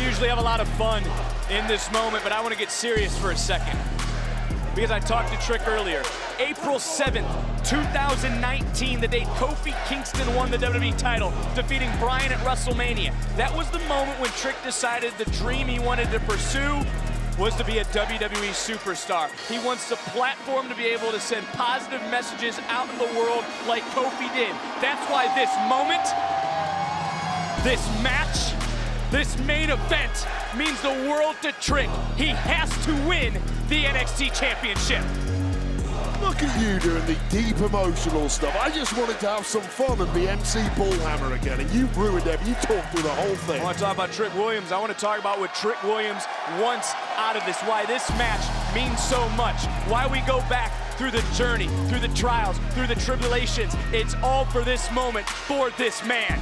usually have a lot of fun in this moment, but I want to get serious for a second. Because I talked to Trick earlier. April 7th, 2019, the date Kofi Kingston won the WWE title, defeating Bryan at WrestleMania. That was the moment when Trick decided the dream he wanted to pursue was to be a WWE superstar. He wants the platform to be able to send positive messages out in the world like Kofi did. That's why this moment, this match, this main event means the world to Trick. He has to win the NXT Championship. Look at you doing the deep emotional stuff. I just wanted to have some fun and be MC Bullhammer again, and you ruined it. You talked through the whole thing. I want to talk about Trick Williams. I want to talk about what Trick Williams wants out of this, why this match means so much, why we go back through the journey, through the trials, through the tribulations. It's all for this moment, for this man.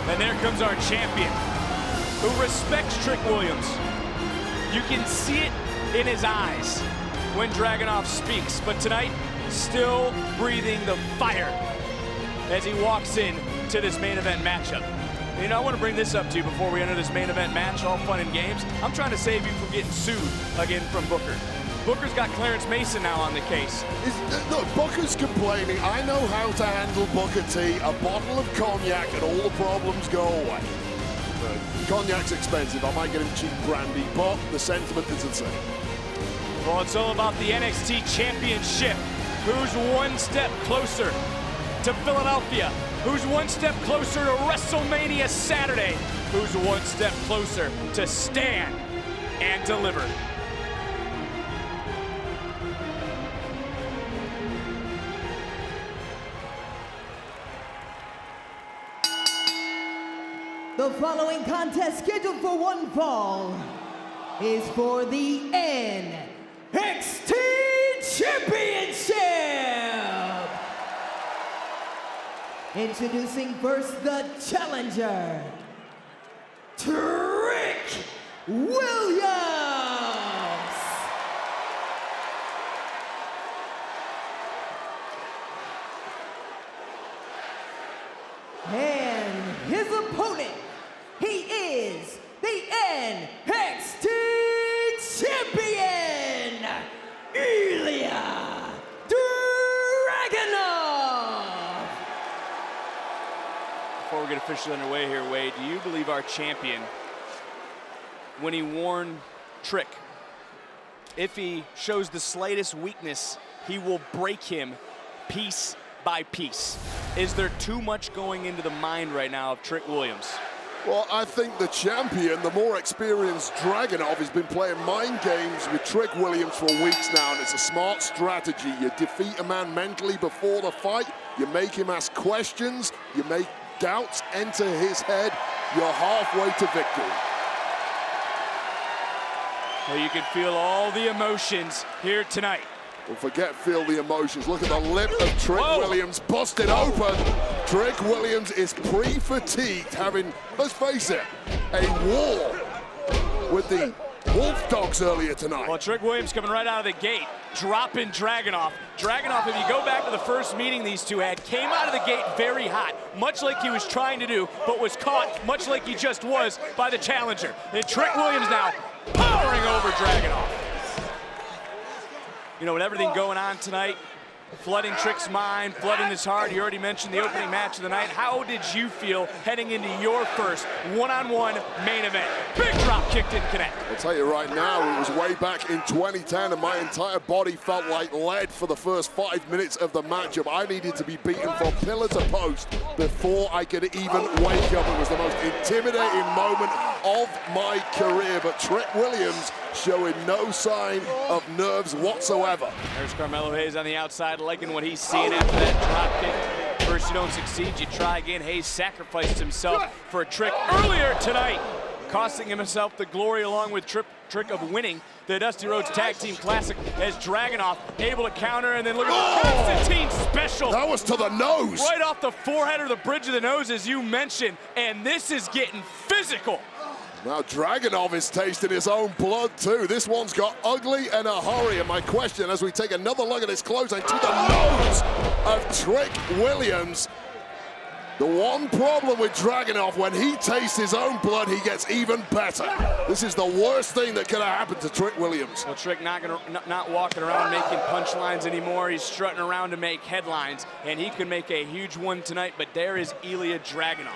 And there comes our champion, who respects Trick Williams. You can see it in his eyes when Dragunov speaks, but tonight, still breathing the fire as he walks in to this main event matchup. You know, I want to bring this up to you before we enter this main event match, all fun and games. I'm trying to save you from getting sued again from Booker. Booker's got Clarence Mason now on the case. Look, Booker's complaining. I know how to handle Booker T. A bottle of cognac and all the problems go away. Cognac's expensive. I might get him cheap brandy, but the sentiment is the same. Well, it's all about the NXT Championship. Who's one step closer to Philadelphia? Who's one step closer to WrestleMania Saturday? Who's one step closer to stand and deliver? The following contest, scheduled for one fall, is for the NXT Championship. Introducing first the challenger, Trick Williams. And his opponent, he is the NXT Champion, Ilya Dragunov. Before we get officially underway here, Wade, do you believe our champion, when he warned Trick, if he shows the slightest weakness, he will break him piece by piece? Is there too much going into the mind right now of Trick Williams? Well, I think the champion, the more experienced Dragunov, has been playing mind games with Trick Williams for weeks now, and it's a smart strategy. You defeat a man mentally before the fight, you make him ask questions, you make doubts enter his head, you're halfway to victory. Well, you can feel all the emotions here tonight. Well, feel the emotions. Look at the lip of Trick Williams busted open. Trick Williams is pre-fatigued, having, let's face it, a war with the Wolf Dogs earlier tonight. Well, Trick Williams coming right out of the gate, dropping Dragunov. Dragunov, if you go back to the first meeting these two had, came out of the gate very hot, much like he was trying to do, but was caught, much like he just was, by the challenger. And Trick Williams now powering over Dragunov. You know, with everything going on tonight, flooding Trick's mind, flooding his heart. You already mentioned the opening match of the night. How did you feel heading into your first one-on-one main event? Big drop kick didn't connect. I'll tell you right now, it was way back in 2010, and my entire body felt like lead for the first 5 minutes of the matchup. I needed to be beaten from pillar to post before I could even wake up. It was the most intimidating moment of my career, but Trick Williams showing no sign of nerves whatsoever. There's Carmelo Hayes on the outside, liking what he's seeing after that drop kick. First you don't succeed, you try again. Hayes sacrificed himself for a Trick earlier tonight. costing himself the glory along with Trick of winning the Dusty Rhodes Tag Team Classic as Dragunov able to counter, and then look at the Constantine special. That was to the nose. Right off the forehead or the bridge of the nose, as you mentioned, and this is getting physical. Now Dragunov is tasting his own blood too. This one's got ugly in a hurry, and my question as we take another look at this clothesline to the nose of Trick Williams. The one problem with Dragunov, when he tastes his own blood, he gets even better. This is the worst thing that could have happened to Trick Williams. Well, Trick not walking around making punchlines anymore. He's strutting around to make headlines, and he could make a huge one tonight, but there is Ilya Dragunov.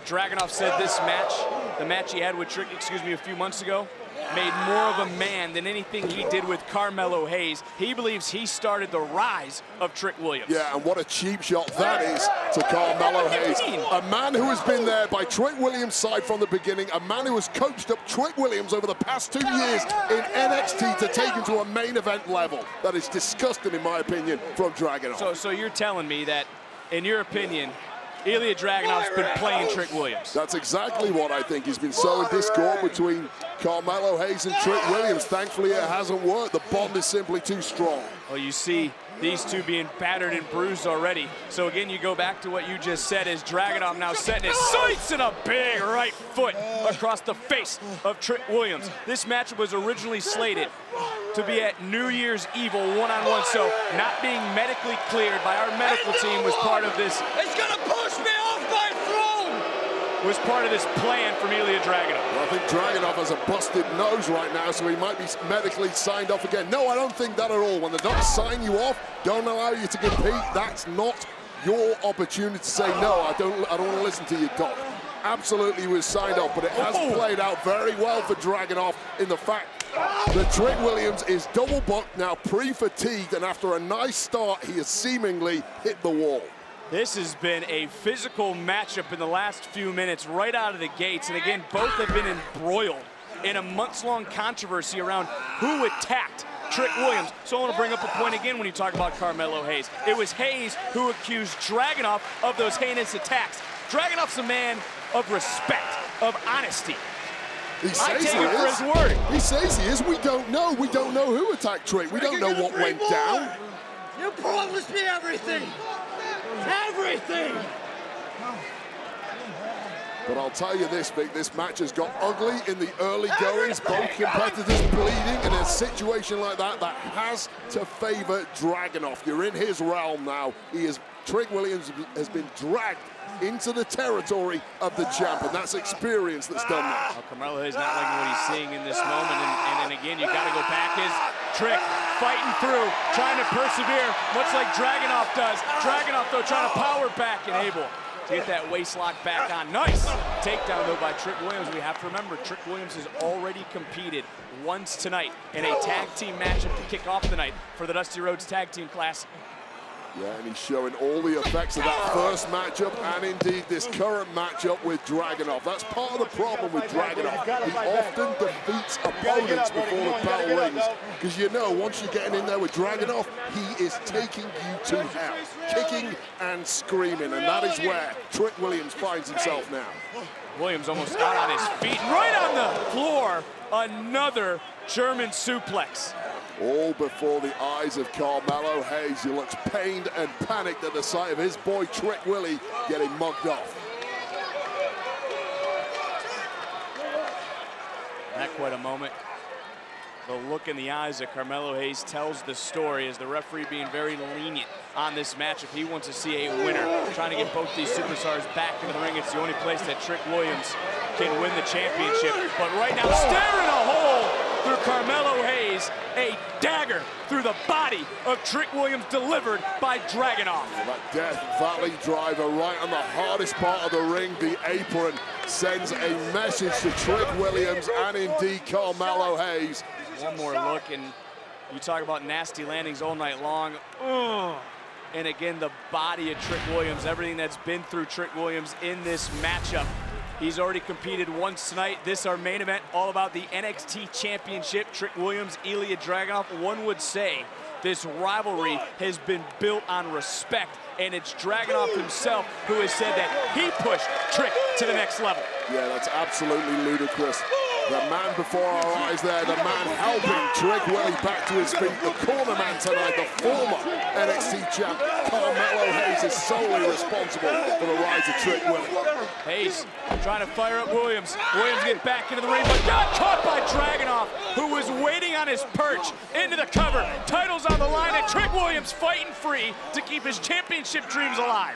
Dragunov said this match, the match he had with Trick, a few months ago, made more of a man than anything he did with Carmelo Hayes. He believes he started the rise of Trick Williams. Yeah, and what a cheap shot that is to Carmelo Hayes. A man who has been there by Trick Williams' side from the beginning, a man who has coached up Trick Williams over the past 2 years in NXT to take him to a main event level. That is disgusting, in my opinion, from Dragunov. So you're telling me that, in your opinion, Ilya Dragunov's been playing Trick Williams? That's exactly what I think. He's been sowing discord between Carmelo Hayes and Trick Williams. Thankfully, it hasn't worked. The bond is simply too strong. Well, you see these two being battered and bruised already. So again, you go back to what you just said, is Dragunov now setting his sights and a big right foot across the face of Trick Williams. This match was originally slated to be at New Year's Evil one-on-one, so not being medically cleared by our medical team was part of this. It's gonna push me off my throne! Was part of this plan from Ilya Dragunov. Well, I think Dragunov has a busted nose right now, so he might be medically signed off again. No, I don't think that at all. When the doctors sign you off, don't allow you to compete, that's not your opportunity to say, no, I don't want to listen to you, doc. Absolutely was signed off, but it has played out very well for Dragunov in the fact that Trick Williams is double booked, now pre-fatigued, and after a nice start, he has seemingly hit the wall. This has been a physical matchup in the last few minutes, right out of the gates. And again, both have been embroiled in a months-long controversy around who attacked Trick Williams. So I want to bring up a point again when you talk about Carmelo Hayes. It was Hayes who accused Dragunov of those heinous attacks. Dragunov's a man of respect, of honesty. He I says take he him for is. his word. He says he is. We don't know. We don't know who attacked Trick. We don't know what went down. You promised me everything! Everything! But I'll tell you this, Vic, this match has got ugly in the early goings. Both competitors bleeding in a situation like that has to favor Dragunov. You're in his realm now. Trick Williams has been dragged into the territory of the champ, and that's experience that's done that. Well, Carmelo Hayes not liking what he's seeing in this moment, and then again, you got to go back. His Trick fighting through, trying to persevere, much like Dragunov does. Dragunov, though, trying to power back and able to get that waist lock back on. Nice takedown, though, by Trick Williams. We have to remember, Trick Williams has already competed once tonight in a tag team matchup to kick off the night for the Dusty Rhodes Tag Team Classic. Yeah, and he's showing all the effects of that first matchup and indeed this current matchup with Dragunov. That's part of the problem with Dragunov. He often defeats opponents before the bell rings. Because you know, once you're getting in there with Dragunov, he is taking you to hell. Kicking and screaming, and that is where Trick Williams finds himself now. Williams almost got on his feet, right on the floor. Another German suplex. All before the eyes of Carmelo Hayes, who looks pained and panicked at the sight of his boy Trick Willie getting mugged off. Not quite a moment. The look in the eyes of Carmelo Hayes tells the story, as the referee being very lenient on this matchup. He wants to see a winner, trying to get both these superstars back into the ring. It's the only place that Trick Williams can win the championship. But right now, staring a hole through Carmelo Hayes, a dagger through the body of Trick Williams delivered by Dragunov. That Death Valley driver right on the hardest part of the ring, the apron, sends a message to Trick Williams and indeed Carmelo Hayes. One more look, and you talk about nasty landings all night long. And again, the body of Trick Williams, everything that's been through Trick Williams in this matchup. He's already competed once tonight. This, our main event, all about the NXT Championship. Trick Williams, Ilya Dragunov. One would say This rivalry has been built on respect, and it's Dragunov himself who has said that he pushed Trick to the next level. Yeah, that's absolutely ludicrous. The man before our eyes there, the man helping Trick Willie back to his feet, the corner man tonight, the former NXT champ, Carmelo Hayes, is solely responsible for the rise of Trick Willie. Hayes trying to fire up Williams. Williams get back into the ring, but got caught by Dragunov, who was waiting on his perch into the cover. Titles on the line, and Trick Williams fighting free to keep his championship dreams alive.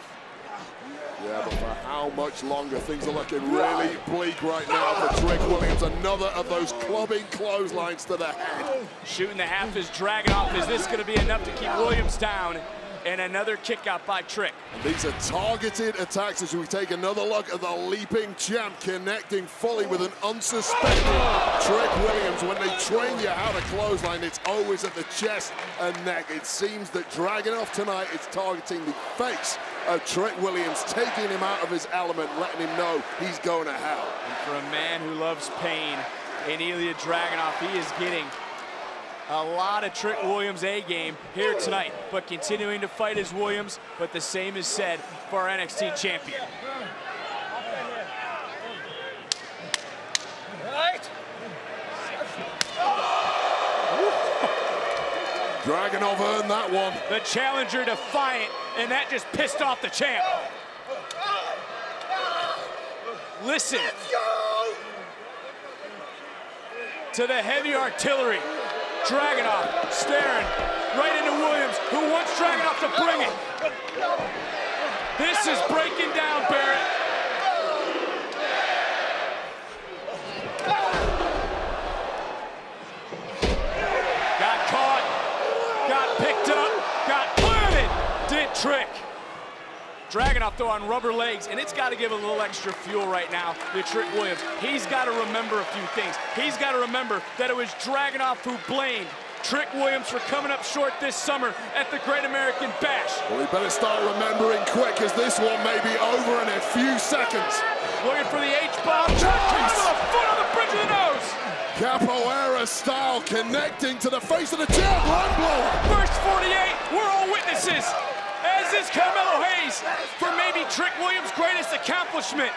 Yeah, but for how much longer? Things are looking really bleak right now for Trick Williams. Another of those clubbing clotheslines to the head. Shooting the half is Dragunov. Is this going to be enough to keep Williams down? And another kick out by Trick. These are targeted attacks as we take another look at the leaping champ connecting fully with an unsuspecting Trick Williams. When they train you how to clothesline, it's always at the chest and neck. It seems that Dragunov tonight is targeting the face of Trick Williams, taking him out of his element, letting him know he's going to hell. And for a man who loves pain, in Ilya Dragunov, he is getting a lot of Trick Williams' A-game here tonight, but continuing to fight as Williams, but the same is said for our NXT champion. Right? Dragunov earned that one. The challenger defiant, and that just pissed off the champ. Listen to the heavy artillery. Dragunov staring right into Williams, who wants Dragunov to bring it. This is breaking down, Barrett. Got caught, got picked up, got planted, did Trick. Dragunov though on rubber legs, and it's got to give a little extra fuel right now to Trick Williams. He's got to remember a few things. He's got to remember that it was Dragunov who blamed Trick Williams for coming up short this summer at the Great American Bash. Well, he better start remembering quick, as this one may be over in a few seconds. Looking for the H-bomb. Trick with a foot on the bridge of the nose. Capoeira style connecting to the face of the champ. Run blower. First 48, we're all witnesses. As is Carmelo Hayes for maybe Trick Williams' greatest accomplishment.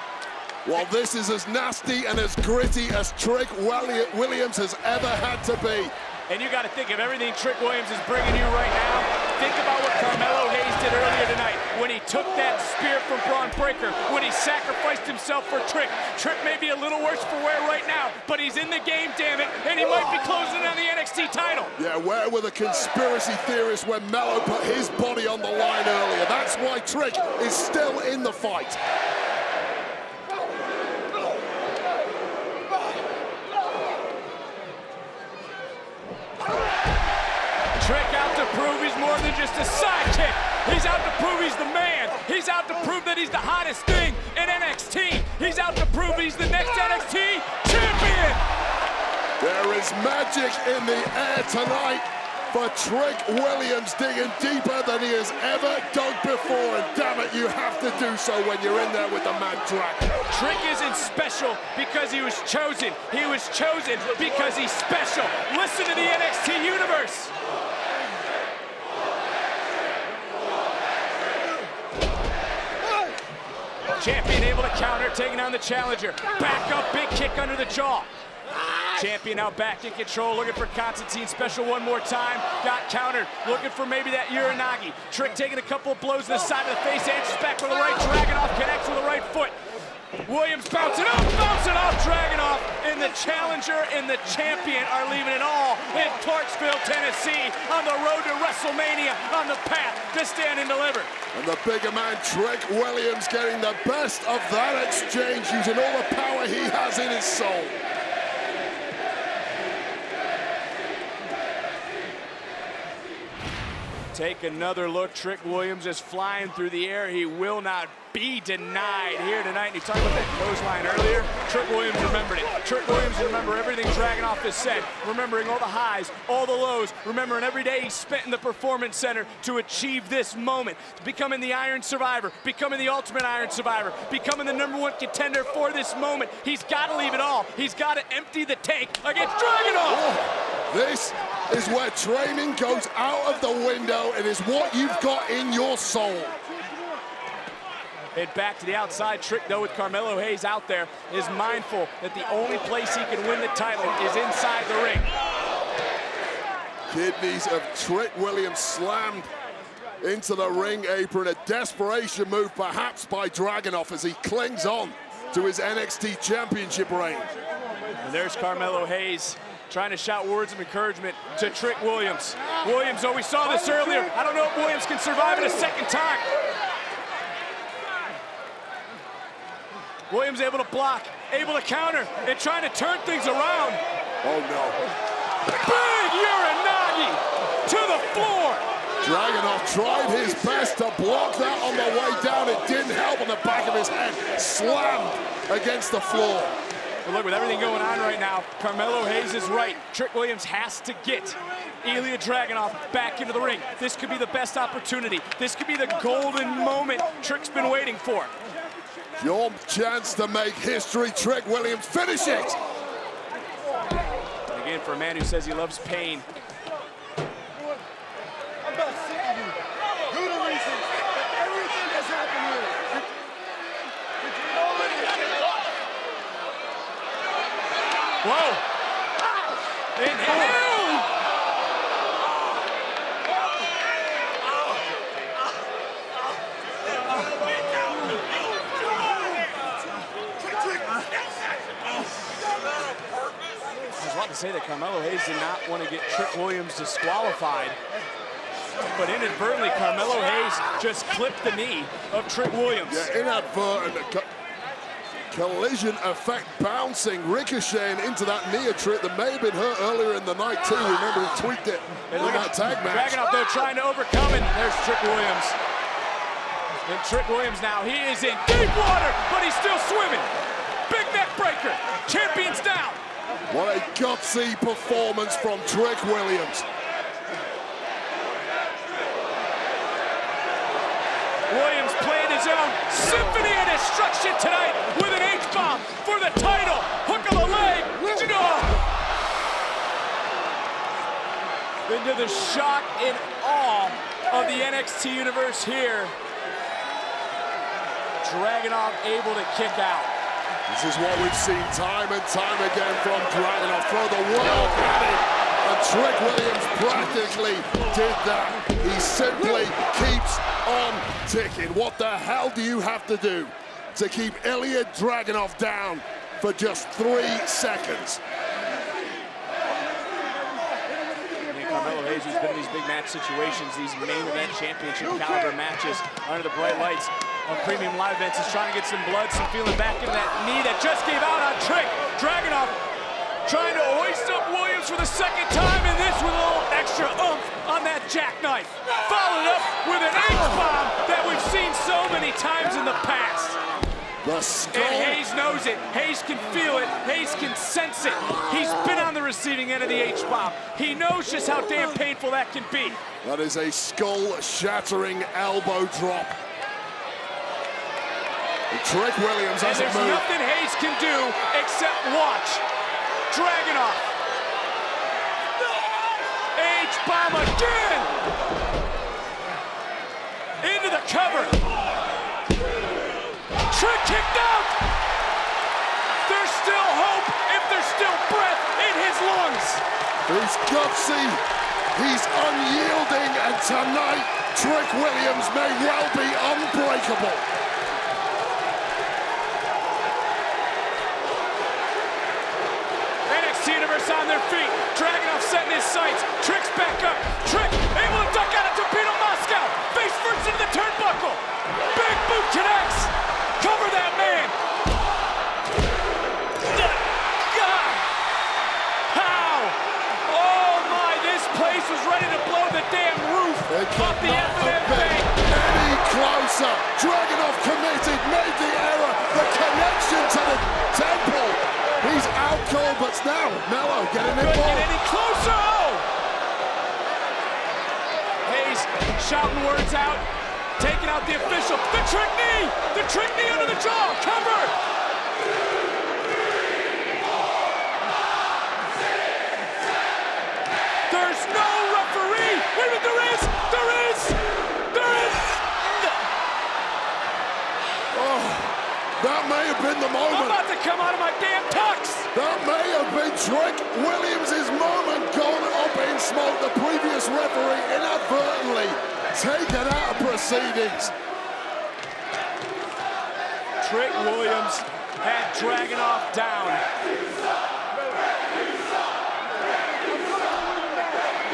Well, this is as nasty and as gritty as Trick Williams has ever had to be. And you got to think of everything Trick Williams is bringing you right now. Think about what Carmelo Hayes did earlier tonight when he took that spear from Braun Breaker, when he sacrificed himself for Trick. Trick may be a little worse for wear right now, but he's in the game, damn it, and he might be closing on the NXT title. Yeah, where were the conspiracy theorists when Melo put his body on the line earlier? That's why Trick is still in the fight. Trick out to prove he's more than just a sidekick. He's out to prove he's the man. He's out to prove that he's the hottest thing in NXT. He's out to prove he's the next NXT champion. There is magic in the air tonight for Trick Williams, digging deeper than he has ever dug before. And damn it, you have to do so when you're in there with the Mad Dragon. Trick isn't special because he was chosen. He was chosen because he's special. Listen to the NXT universe. Champion able to counter, taking on the challenger. Back up, big kick under the jaw. Champion now back in control, looking for Constantine special one more time. Got countered, looking for maybe that Uranagi. Trick taking a couple of blows to the side of the face, answers back with the right. Dragunov connects with the right foot. Williams bouncing off Dragunov, and the challenger and the champion are leaving it all in Clarksville, Tennessee, on the road to WrestleMania, on the path to Stand and Deliver. And the bigger man, Trick Williams, getting the best of that exchange, using all the power he has in his soul. Take another look. Trick Williams is flying through the air. He will not be denied here tonight. And you talked about that clothesline earlier. Trick Williams remembered it. Trick Williams remembered everything Dragunov has said, remembering all the highs, all the lows, remembering every day he spent in the Performance Center to achieve this moment, becoming the Iron Survivor, becoming the Ultimate Iron Survivor, becoming the #1 contender for this moment. He's got to leave it all. He's got to empty the tank against Dragunov. This is where training goes out of the window. It is what you've got in your soul. Head back to the outside. Trick, though, with Carmelo Hayes out there, is mindful that the only place he can win the title is inside the ring. Kidneys of Trick Williams slammed into the ring apron. A desperation move, perhaps, by Dragunov as he clings on to his NXT Championship reign. And there's Carmelo Hayes trying to shout words of encouragement to Trick Williams. Williams, oh, we saw this earlier. I don't know if Williams can survive it a second time. Williams able to block, able to counter, and trying to turn things around. Oh, no. Big Uranagi to the floor. Dragunov tried his best to block that on the way down. It didn't help on the back of his head. Slammed against the floor. But look, with everything going on right now, Carmelo Hayes is right. Trick Williams has to get Ilya Dragunov back into the ring. This could be the best opportunity. This could be the golden moment Trick's been waiting for. Your chance to make history. Trick Williams, finish it! And again, for a man who says he loves pain. I'm not sick of you. You're the reason that everything has happened here. Did you know Whoa! Inhale! I was about to say that Carmelo Hayes did not want to get Trick Williams disqualified, but inadvertently Carmelo Hayes just clipped the knee of Trick Williams. Yeah, inadvertent collision effect, bouncing, ricocheting into that knee of Trick that may have been hurt earlier in the night too. Remember, he tweaked it in that tag match. Dragunov though trying to overcome it. There's Trick Williams. And Trick Williams now, he is in deep water, but he's still swimming. Big neck breaker, champion's down. What a gutsy performance from Trick Williams. Williams playing his own symphony of destruction tonight with an H-bomb for the title. Hook of the leg. Into the shock and awe of the NXT universe here. Dragunov able to kick out. This is what we've seen time and time again from Dragunov. Throw the world at it. And Trick Williams practically did that. He simply keeps on ticking. What the hell do you have to do to keep Ilya Dragunov down for just 3 seconds? Carmelo Hayes, who's been in these big match situations, these main event championship caliber matches under the bright lights of premium live events, is trying to get some blood, some feeling back in that knee that just gave out on Trick. Dragunov trying to hoist up Williams for the second time, and this with a little extra oomph on that jackknife. Followed up with an H-bomb that we've seen so many times in the past. The skull. And Hayes knows it. Hayes can feel it. Hayes can sense it. He's been on the receiving end of the H-bomb. He knows just how damn painful that can be. That is a skull-shattering elbow drop. And Trick Williams And hasn't there's moved. nothing Hayes can do except watch. Dragunov. H-bomb again. Into the cover. Trick kicked out. There's still hope if there's still breath in his lungs. He's gutsy. He's unyielding. And tonight, Trick Williams may well be unbreakable. Universe on their feet. Dragunov setting his sights. Trick's back up. Trick able to duck out of Torpedo Moscow. Face first into the turnbuckle. Big boot connects. Cover that man. God. How? Oh my, this place was ready to blow the damn roof off the F&M Bank. Any closer. Dragunov committed, made the error. The connection to the temple. He's out cold, but now Mello getting involved. Couldn't get any closer. Oh! Hayes shouting words out, taking out the official. The trick knee! The trick knee under the jaw. Cover! There's that may have been the I'm moment. about to come out of my damn tux. That may have been Trick Williams' moment gone up in smoke. The previous referee inadvertently taken out of proceedings. Trick Williams had Dragunov down.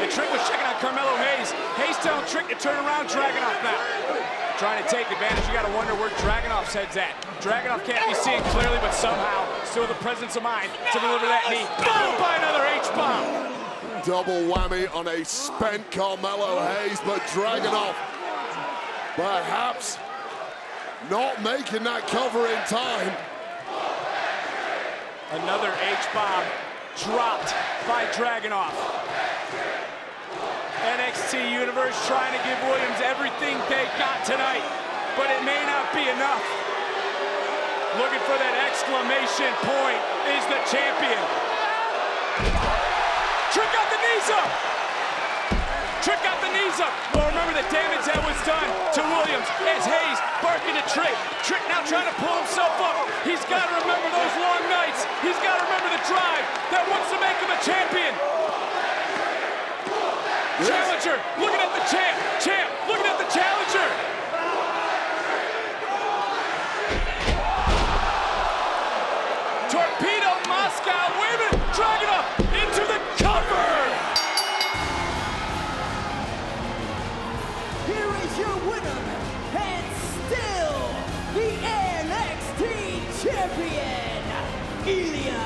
And Trick was checking out Carmelo Hayes. Hayes telling Trick to turn around, Dragunov now. Trying to take advantage. You got to wonder where Dragunov's head's at. Dragunov can't be seen clearly, but somehow still the presence of mind to deliver that knee. Followed by another H-bomb. Double whammy on a spent Carmelo Hayes, but Dragunov perhaps not making that cover in time. Another H-bomb dropped by Dragunov. NXT Universe trying to give Williams everything they got tonight, but it may not be enough. Looking for that exclamation point is the champion. Trick got the knees up. Trick got the knees up. Well, remember the damage that was done to Williams as Hayes barking at Trick. Trick now trying to pull himself up. He's got to remember those long nights. He's got to remember the drive that wants to make him a champion. Challenger, looking at the champ. Champ, looking at the challenger. Torpedo Moscow, wait a minute, Dragunov into the cover. Here is your winner, and still the NXT champion, Ilya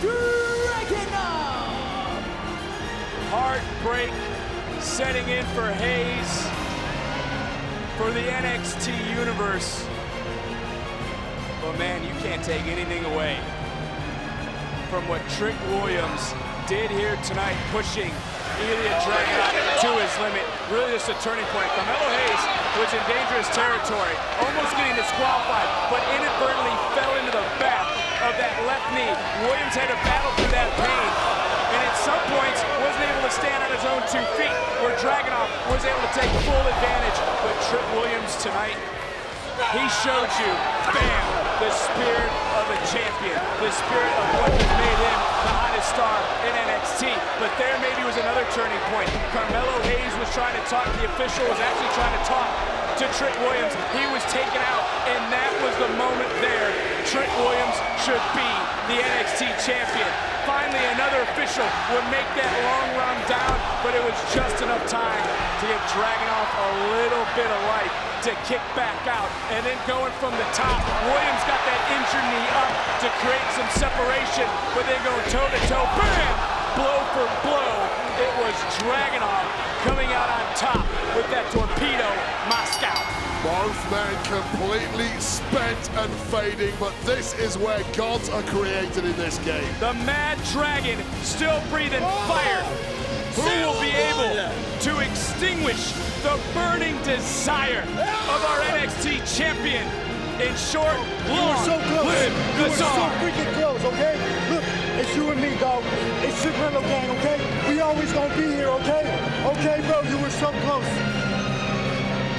Dragunov. Heartbreak setting in for Hayes for the NXT Universe. But man, you can't take anything away from what Trick Williams did here tonight, pushing Ilya Dragunov to his limit. Really just a turning point. Carmelo Hayes was in dangerous territory, almost getting disqualified, but inadvertently fell into the back of that left knee. Williams had to battle through that pain, and at some points wasn't able to stand on his own 2 feet, where Dragunov was able to take full advantage. But Trick Williams tonight, he showed you, bam, the spirit of a champion, the spirit of what has made him the hottest star in NXT. But there maybe was another turning point. Carmelo Hayes was trying to talk, the official was actually trying to talk to Trick Williams. He was taken out, and that was the moment there. Trick Williams should be the NXT champion. Finally, another official would make that long run down, but it was just enough time to give Dragunov a little bit of life to kick back out. And then going from the top, Williams got that injured knee up to create some separation, but then going toe-to-toe, bam! Blow for blow, it was Dragunov coming out on top with that torpedo Moscow. Both men completely spent and fading, but this is where gods are created in this game. The Mad Dragon still breathing fire. Who will be able to extinguish the burning desire of our NXT champion? In short, long so close. live You the were so Tsar. freaking close, okay? Look, it's you and me, dog. It's Chicago gang, okay? We always gonna be here, okay? Okay, bro, you were so close.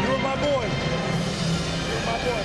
You were my boy. You were my boy.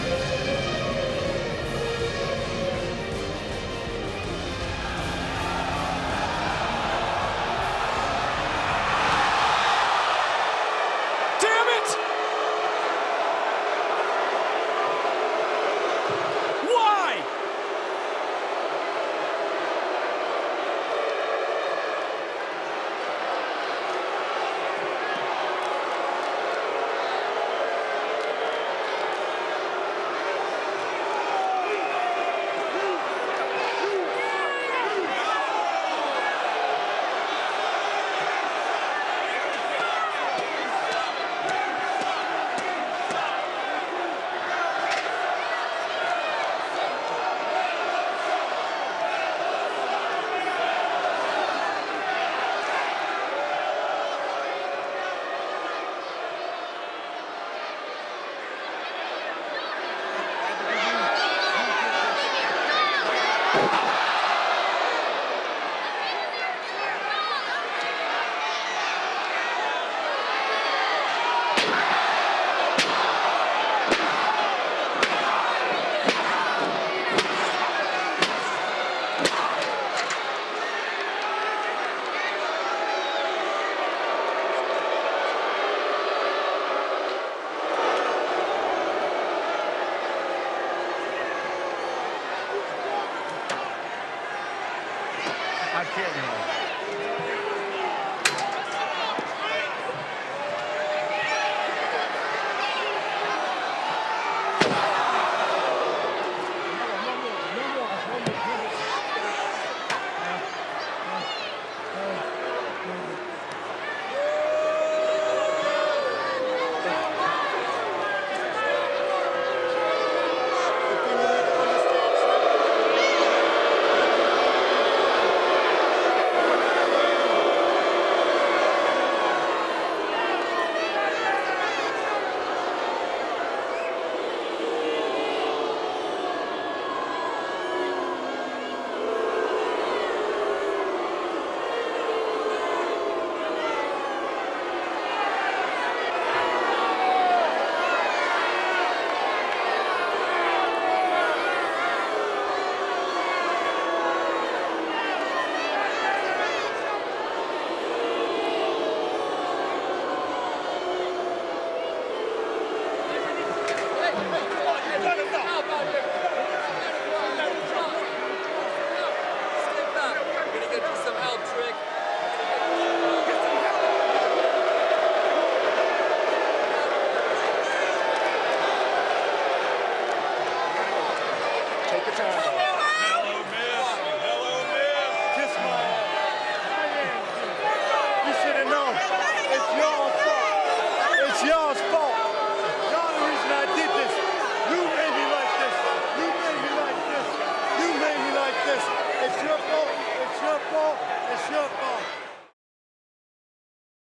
I can't now. Take your time.